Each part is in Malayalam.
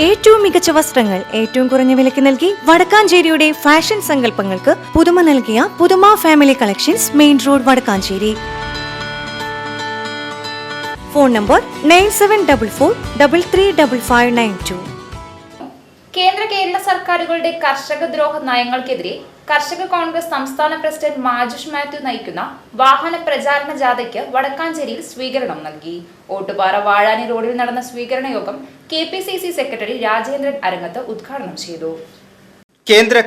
ഏറ്റവും മികച്ച വസ്ത്രങ്ങൾ ഏറ്റവും കുറഞ്ഞ വിലയ്ക്ക് നൽകി വടക്കാഞ്ചേരിയുടെ ഫാഷൻ സങ്കല്പങ്ങൾക്ക് പുതുമ നൽകിയ പുതുമ family collections, main road, Vadakkanchery. Phone number 9744335592. Kerala സർക്കാരുകളുടെ കർഷക ദ്രോഹ നയങ്ങൾക്കെതിരെ കർഷക കോൺഗ്രസ് സംസ്ഥാന പ്രസിഡന്റ് മാജുഷ് മാത്യു നയിക്കുന്ന വാഹന പ്രചാരണ ജാഥയ്ക്ക് വടക്കാഞ്ചേരിയിൽ സ്വീകരണം നൽകി. ഓട്ടുപാറ വാഴാനി റോഡിൽ നടന്ന സ്വീകരണ യോഗം KPCC സെക്രട്ടറി രാജേന്ദ്രൻ അരങ്ങത്ത് ഉദ്ഘാടനം ചെയ്തു.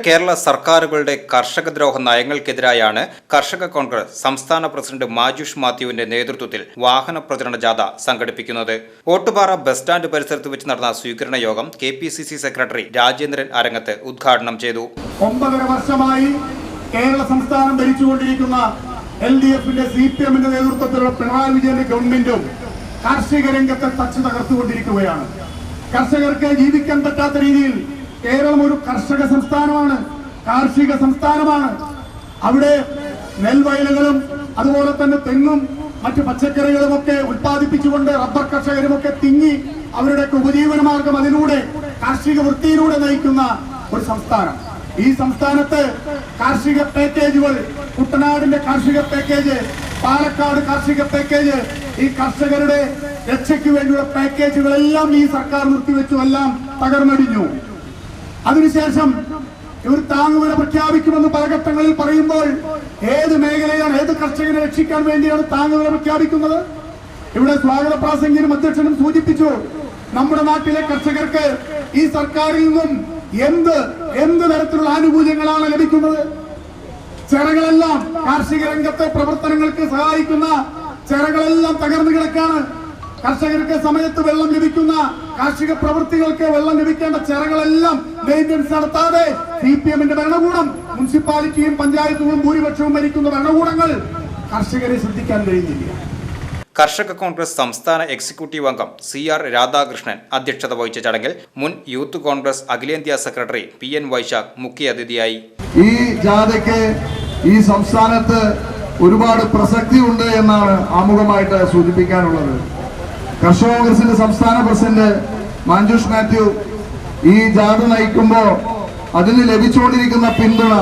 കേരള സർക്കാരുകളുടെ കർഷകദ്രോഹ നയങ്ങൾക്കെതിരായാണ് കർഷക കോൺഗ്രസ് സംസ്ഥാന പ്രസിഡന്റ് മാജുഷ് മാത്യുവിന്റെ നേതൃത്വത്തിൽ വാഹന പ്രചരണ ജാഥ സംഘടിപ്പിക്കുന്നത്. ഓട്ടുപാറ ബസ് സ്റ്റാൻഡ് പരിസരത്ത് വെച്ച് നടന്ന സ്വീകരണ യോഗം KPCC സെക്രട്ടറി രാജേന്ദ്രൻ അരങ്ങത്ത് ഉദ്ഘാടനം ചെയ്തു. 9 വർഷമായി കേരള സംസ്ഥാനം ഭരിച്ചുകൊണ്ടിരിക്കുന്ന LDFന്റെ CPMന്റെ നേതൃത്വത്തിലുള്ള പിണറായി വിജയന്റെ ഗവൺമെന്റും കാർഷിക രംഗത്തെ തച്ചു തകർത്തുകൊണ്ടിരിക്കുകയാണ്. കർഷകർക്ക് ജീവിക്കാൻ പറ്റാത്ത രീതിയിൽ കേരളം ഒരു കർഷക സംസ്ഥാനമാണ്, കാർഷിക സംസ്ഥാനമാണ്. അവിടെ നെൽവയലുകളും അതുപോലെ തന്നെ തെങ്ങും മറ്റു പച്ചക്കറികളും ഒക്കെ ഉൽപ്പാദിപ്പിച്ചുകൊണ്ട് റബ്ബർ കർഷകരുമൊക്കെ തിങ്ങി അവരുടെയൊക്കെ ഉപജീവന മാർഗം അതിലൂടെ കാർഷിക വൃത്തിയിലൂടെ നയിക്കുന്ന ഒരു സംസ്ഥാനം. ഈ സംസ്ഥാനത്ത് കാർഷിക പാക്കേജുകൾ, കുട്ടനാടിന്റെ കാർഷിക പാക്കേജ്, പാലക്കാട് കാർഷിക പാക്കേജ്, ഈ കർഷകരുടെ രക്ഷയ്ക്ക് വേണ്ടിയുള്ള പാക്കേജുകളെല്ലാം ഈ സർക്കാർ നിർത്തിവെച്ചു, എല്ലാം തകർന്നടിഞ്ഞു. അതിനുശേഷം ഇവർ താങ്ങുവില പ്രഖ്യാപിക്കുമെന്ന് പല ഘട്ടങ്ങളിൽ പറയുമ്പോൾ ഏത് മേഖലയാണ്, ഏത് കർഷകനെ രക്ഷിക്കാൻ വേണ്ടിയാണ് താങ്ങുവില പ്രഖ്യാപിക്കുന്നത്? ഇവിടെ സ്വാഗത പ്രാസംഗികനും അധ്യക്ഷനും സൂചിപ്പിച്ചു, നമ്മുടെ നാട്ടിലെ കർഷകർക്ക് ഈ സർക്കാരിൽ നിന്നും എന്ത് തരത്തിലുള്ള ആനുകൂല്യങ്ങളാണ് ലഭിക്കുന്നത്? ചെറകളെല്ലാം, കാർഷിക രംഗത്തെ പ്രവർത്തനങ്ങൾക്ക് സഹായിക്കുന്ന ചെറകളെല്ലാം തകർന്നു കിടക്കാണ്. കർഷകർക്ക് സമയത്ത് വെള്ളം ലഭിക്കുന്ന, കാർഷിക പ്രവൃത്തികൾക്ക് വെള്ളം ലഭിക്കേണ്ട ചെറകളെല്ലാം മെയിൻ്റനൻസ് നടത്താതെ CPMന്റെ ഭരണകൂടം, മുനിസിപ്പാലിറ്റിയും പഞ്ചായത്തുകളും ഭൂരിപക്ഷവും ഭരിക്കുന്ന ഭരണകൂടങ്ങൾ കർഷകരെ ശ്രദ്ധിക്കാൻ കഴിയുന്നില്ല. കർഷക കോൺഗ്രസ് സംസ്ഥാന എക്സിക്യൂട്ടീവ് അംഗം CR രാധാകൃഷ്ണൻ അധ്യക്ഷത വഹിച്ച ചടങ്ങിൽ മുൻ യൂത്ത് കോൺഗ്രസ് അഖിലേന്ത്യാ സെക്രട്ടറി PN വൈശാഖ് മുഖ്യാതിഥിയായി. ഈ ജാഥയ്ക്ക് ഈ സംസ്ഥാനത്ത് ഒരുപാട് പ്രസക്തി ഉണ്ട് എന്നാണ് ആമുഖമായിട്ട് സൂചിപ്പിക്കാനുള്ളത്. കർഷക കോൺഗ്രസിന്റെ സംസ്ഥാന പ്രസിഡന്റ് മാജുഷ് മാത്യു ഈ ജാഥ നയിക്കുമ്പോൾ അതിന് ലഭിച്ചുകൊണ്ടിരിക്കുന്ന പിന്തുണ,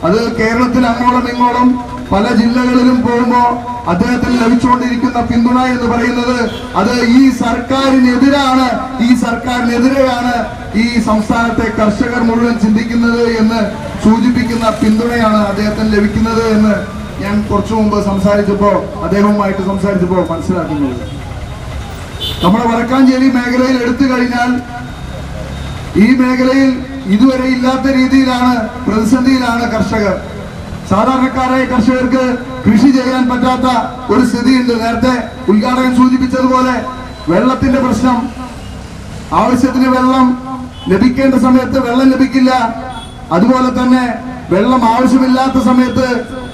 അത് കേരളത്തിൽ അങ്ങോളം ഇങ്ങോളം പല ജില്ലകളിലും പോകുമ്പോൾ അദ്ദേഹത്തിന് ലഭിച്ചുകൊണ്ടിരിക്കുന്ന പിന്തുണ എന്ന് പറയുന്നത് അത് ഈ സർക്കാരിനെതിരെയാണ് ഈ സംസ്ഥാനത്തെ കർഷകർ മുഴുവൻ ചിന്തിക്കുന്നത് എന്ന് സൂചിപ്പിക്കുന്ന പിന്തുണയാണ് അദ്ദേഹത്തിന് ലഭിക്കുന്നത് എന്ന് ഞാൻ കുറച്ചു മുമ്പ് അദ്ദേഹവുമായിട്ട് സംസാരിച്ചപ്പോൾ മനസ്സിലാക്കുന്നത്. നമ്മുടെ വടക്കാഞ്ചേരി മേഖലയിൽ എടുത്തു കഴിഞ്ഞാൽ ഈ മേഖലയിൽ ഇതുവരെ ഇല്ലാത്ത രീതിയിലാണ്, പ്രതിസന്ധിയിലാണ് കർഷകർ. സാധാരണക്കാരായ കർഷകർക്ക് കൃഷി ചെയ്യാൻ പറ്റാത്ത ഒരു സ്ഥിതിയുണ്ട്. നേരത്തെ ഉദ്ഘാടകൻ സൂചിപ്പിച്ചതുപോലെ വെള്ളത്തിന്റെ പ്രശ്നം, ആവശ്യത്തിന് വെള്ളം ലഭിക്കേണ്ട സമയത്ത് വെള്ളം ലഭിക്കില്ല. അതുപോലെ തന്നെ വെള്ളം ആവശ്യമില്ലാത്ത സമയത്ത്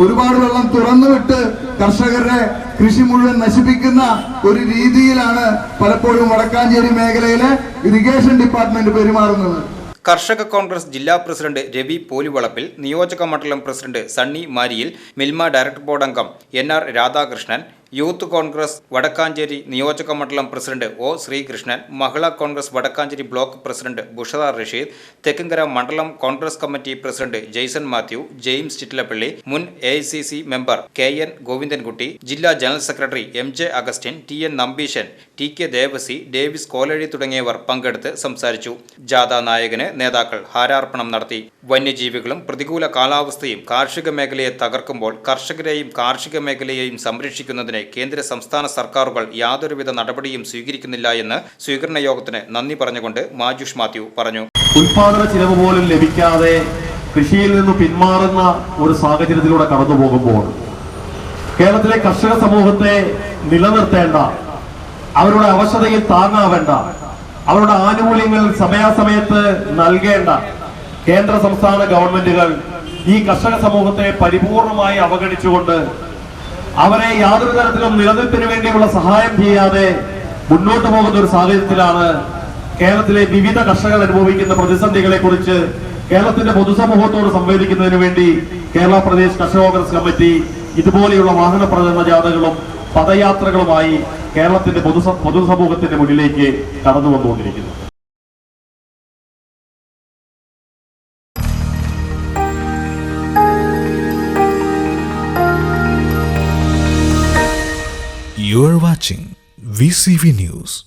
ഒരുപാട് വെള്ളം തുറന്നുവിട്ട് കർഷകരുടെ കൃഷി മുഴുവൻ നശിപ്പിക്കുന്ന ഒരു രീതിയിലാണ് പലപ്പോഴും വടക്കാഞ്ചേരി മേഖലയിലെ ഇറിഗേഷൻ ഡിപ്പാർട്ട്മെന്റ് പെരുമാറുന്നത്. കർഷക കോൺഗ്രസ് ജില്ലാ പ്രസിഡന്റ് രവി പോലിവളപ്പിൽ, നിയോജക മണ്ഡലം president Sunny Mariyil, Milma director board അംഗം NR രാധാകൃഷ്ണൻ, യൂത്ത് കോൺഗ്രസ് വടക്കാഞ്ചേരി നിയോജക മണ്ഡലം president O Sreekrishnan, Mahila Congress Vadakkanchery block president Bushara Rasheed, Thekkankara മണ്ഡലം കോൺഗ്രസ് കമ്മിറ്റി പ്രസിഡന്റ് ജെയ്സൺ മാത്യു, ജെയിംസ് ചിറ്റിലപ്പള്ളി, മുൻ AICC മെമ്പർ KN ഗോവിന്ദൻകുട്ടി, ജില്ലാ general secretary MJ Augustine, TN Nambeesan, TK Devassy, Davis Kolazhy തുടങ്ങിയവർ പങ്കെടുത്ത് സംസാരിച്ചു. ജാഥാ നായകന് നേതാക്കൾ ഹാരാർപ്പണം നടത്തി. വന്യജീവികളും പ്രതികൂല കാലാവസ്ഥയും കാർഷിക മേഖലയെ തകർക്കുമ്പോൾ കർഷകരെയും കാർഷിക മേഖലയെയും സംരക്ഷിക്കുന്നതിന് കേന്ദ്ര സംസ്ഥാന സർക്കാരുകൾ യാതൊരുവിധ നടപടിയും സ്വീകരിക്കുന്നില്ല എന്ന് സ്വീകരണ യോഗത്തിന് നന്ദി പറഞ്ഞുകൊണ്ട് മാജുഷ് മാത്യു പറഞ്ഞു. ഉൽപാദന ചിലവ് പോലും ലഭിക്കാതെ കൃഷിയിൽ നിന്ന് പിന്മാറുന്ന ഒരു സാഹചര്യത്തിലൂടെ കടന്നു പോകുമ്പോൾ കേരളത്തിലെ കർഷക സമൂഹത്തെ നിലനിർത്തേണ്ട, അവരുടെ അവശതയിൽ താങ്ങാവേണ്ട, അവരുടെ ആനുകൂല്യങ്ങൾ സമയാസമയത്ത് നൽകേണ്ട കേന്ദ്ര സംസ്ഥാന ഗവൺമെന്റുകൾ ഈ കർഷക സമൂഹത്തെ പരിപൂർണമായി അവഗണിച്ചുകൊണ്ട് അവരെ യാതൊരു തരത്തിലും നിലനിൽപ്പിന് വേണ്ടിയുള്ള സഹായം ചെയ്യാതെ മുന്നോട്ട് പോകുന്ന ഒരു സാഹചര്യത്തിലാണ് കേരളത്തിലെ വിവിധ കർഷകർ അനുഭവിക്കുന്ന പ്രതിസന്ധികളെ കുറിച്ച് കേരളത്തിന്റെ പൊതുസമൂഹത്തോട് സംവദിക്കുന്നതിന് വേണ്ടി കേരള പ്രദേശ് കർഷക കോൺഗ്രസ് കമ്മിറ്റി ഇതുപോലെയുള്ള വാഹന പ്രചരണ ജാഥകളും പദയാത്രകളുമായി കേരളത്തിന്റെ പൊതുസമൂഹത്തിന്റെ മുന്നിലേക്ക് കടന്നു വന്നുകൊണ്ടിരിക്കുന്നു. You are watching VCV News.